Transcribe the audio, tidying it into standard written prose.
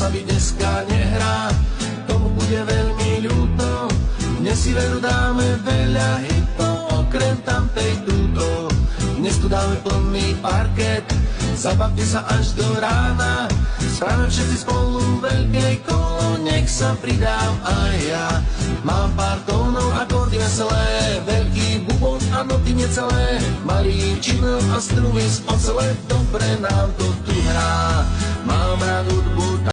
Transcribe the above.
sa mi dneska nehrá, tomu bude veľmi ľúto. Dnes si veru dáme veľa hitov, okrem tamtej túto. Dnes tu dáme plný parket, zabavte sa až do rána. Spravme všetci spolu veľké kolo, nech sa pridám aj ja. Mám pár tónov, akordy veselé, veľký bubon a noty necelé, malý činel a struny z ocele, dobre nám to tu hrá. Mám rád hudbu